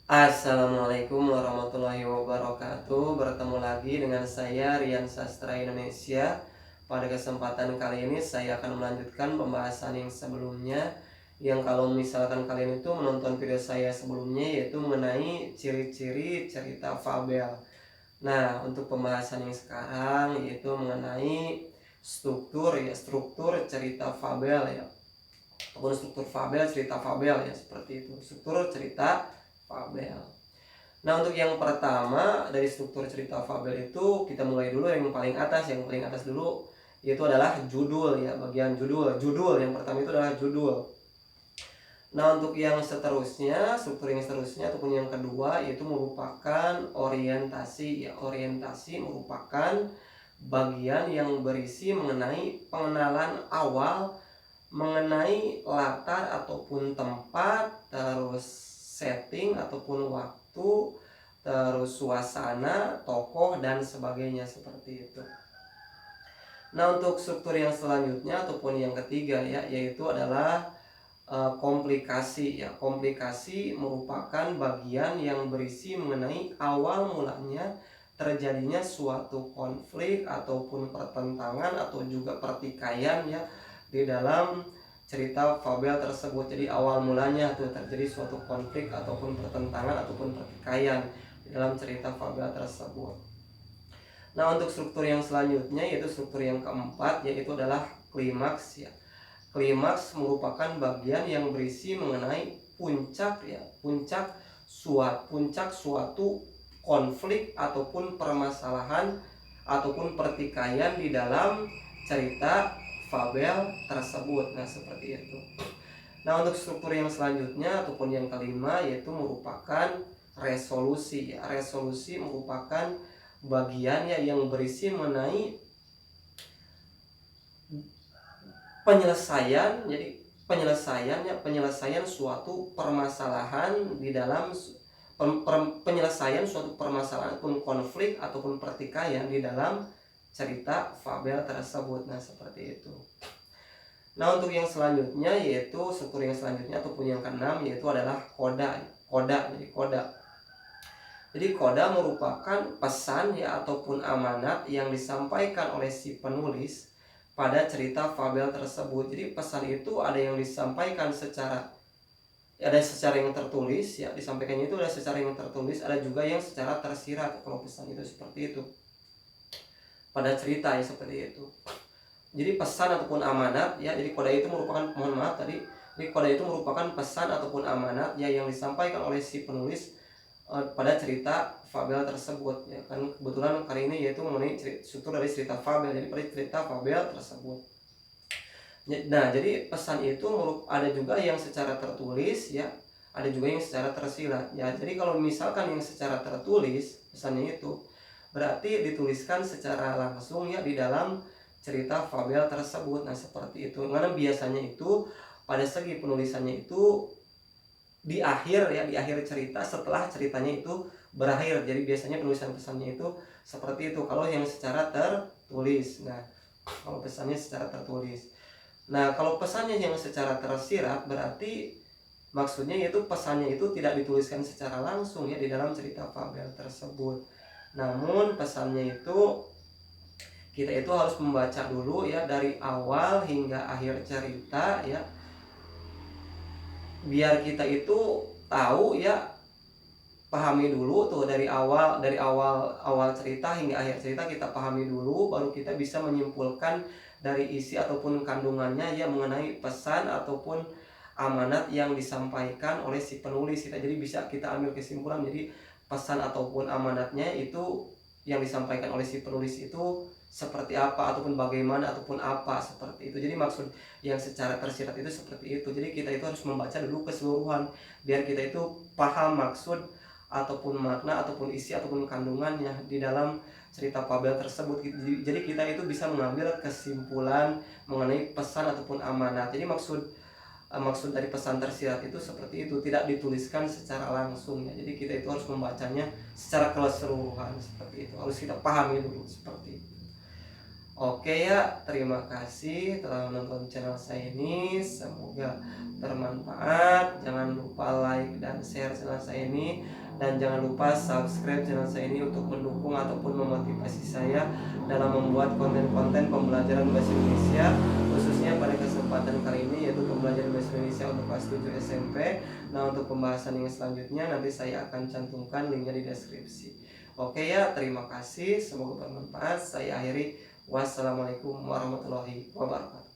Assalamualaikum warahmatullahi wabarakatuh. Bertemu lagi dengan saya Rian Sastra Indonesia. Pada kesempatan kali ini saya akan melanjutkan pembahasan yang sebelumnya, yang kalau misalkan kalian itu menonton video saya sebelumnya, yaitu mengenai ciri-ciri cerita fabel. Nah, untuk pembahasan yang sekarang yaitu mengenai struktur cerita fabel ya, ataupun struktur fabel, cerita fabel ya, seperti itu. Struktur cerita fabel. Nah, untuk yang pertama dari struktur cerita fabel itu kita mulai dulu yang paling atas. Yang paling atas dulu yaitu adalah judul ya, bagian judul. Judul yang pertama itu adalah judul. Nah, untuk yang seterusnya, struktur yang seterusnya ataupun yang kedua yaitu merupakan orientasi ya. Orientasi merupakan bagian yang berisi mengenai pengenalan awal mengenai latar ataupun tempat, terus setting ataupun waktu, terus suasana, tokoh dan sebagainya, seperti itu. Nah, untuk struktur yang selanjutnya ataupun yang ketiga ya, yaitu adalah komplikasi ya. Komplikasi merupakan bagian yang berisi mengenai awal mulanya terjadinya suatu konflik ataupun pertentangan atau juga pertikaian ya di dalam cerita fabel tersebut. Jadi awal mulanya tuh terjadi suatu konflik ataupun pertentangan ataupun pertikaian di dalam cerita fabel tersebut. Nah, untuk struktur yang selanjutnya yaitu struktur yang keempat, yaitu adalah klimaks ya. Klimaks merupakan bagian yang berisi mengenai puncak ya, puncak suatu konflik ataupun permasalahan ataupun pertikaian di dalam cerita fabel tersebut. Nah, seperti itu. Nah, untuk struktur yang selanjutnya ataupun yang kelima yaitu merupakan resolusi ya. Resolusi merupakan bagian ya yang berisi mengenai penyelesaian. Jadi penyelesaian suatu permasalahan di dalam penyelesaian suatu permasalahan ataupun konflik ataupun pertikaian di dalam cerita fabel tersebut. Nah, seperti itu. Nah, untuk yang selanjutnya yaitu struktur yang selanjutnya ataupun yang keenam yaitu adalah koda. Jadi koda merupakan pesan ya ataupun amanat yang disampaikan oleh si penulis pada cerita fabel tersebut. Jadi pesan itu ada yang disampaikan secara yang tertulis ya, disampaikannya itu ada secara yang tertulis, ada juga yang secara tersirat kalau pesan itu seperti itu. Pada cerita ya seperti itu. Jadi pesan ataupun amanat ya, jadi koda itu merupakan jadi koda itu merupakan pesan ataupun amanat ya yang disampaikan oleh si penulis pada cerita fabel tersebut ya kan. Kebetulan kali ini yaitu mengenai struktur dari cerita fabel, jadi pada cerita fabel tersebut. Nah, jadi pesan itu ada juga yang secara tertulis ya, ada juga yang secara tersirat ya. Jadi kalau misalkan yang secara tertulis pesannya itu berarti dituliskan secara langsung ya di dalam cerita fabel tersebut. Nah, seperti itu. Karena biasanya itu pada segi penulisannya itu di akhir ya, di akhir cerita setelah ceritanya itu berakhir. Jadi biasanya penulisan pesannya itu seperti itu kalau yang secara tertulis. Nah, kalau pesannya secara tertulis. Nah, kalau pesannya yang secara tersirat berarti maksudnya yaitu pesannya itu tidak dituliskan secara langsung ya di dalam cerita fabel tersebut. Namun pesannya itu kita itu harus membaca dulu ya dari awal hingga akhir cerita ya, biar kita itu tahu ya, pahami dulu tuh dari awal cerita hingga akhir cerita kita pahami dulu, baru kita bisa menyimpulkan dari isi ataupun kandungannya ya mengenai pesan ataupun amanat yang disampaikan oleh si penulis kita. Jadi bisa kita ambil kesimpulan, jadi pesan ataupun amanatnya itu yang disampaikan oleh si penulis itu seperti apa ataupun bagaimana ataupun apa, seperti itu. Jadi maksud yang secara tersirat itu seperti itu. Jadi kita itu harus membaca dulu keseluruhan biar kita itu paham maksud ataupun makna ataupun isi ataupun kandungannya di dalam cerita fabel tersebut. Jadi kita itu bisa mengambil kesimpulan mengenai pesan ataupun amanat. Jadi maksud dari pesan tersirat itu seperti itu, tidak dituliskan secara langsung ya. Jadi kita itu harus membacanya secara keseluruhan, seperti itu. Harus kita pahami dulu seperti itu. Oke ya, terima kasih telah menonton channel saya ini. Semoga bermanfaat. Jangan lupa like dan share channel saya ini, dan jangan lupa subscribe channel saya ini untuk mendukung ataupun memotivasi saya dalam membuat konten-konten pembelajaran bahasa Indonesia, khususnya pada kesempatan kali ini yaitu pembelajaran bahasa Indonesia untuk kelas 7 SMP. Nah, untuk pembahasan yang selanjutnya nanti saya akan cantumkan linknya di deskripsi. Oke ya, terima kasih. Semoga bermanfaat. Saya akhiri. Wassalamualaikum warahmatullahi wabarakatuh.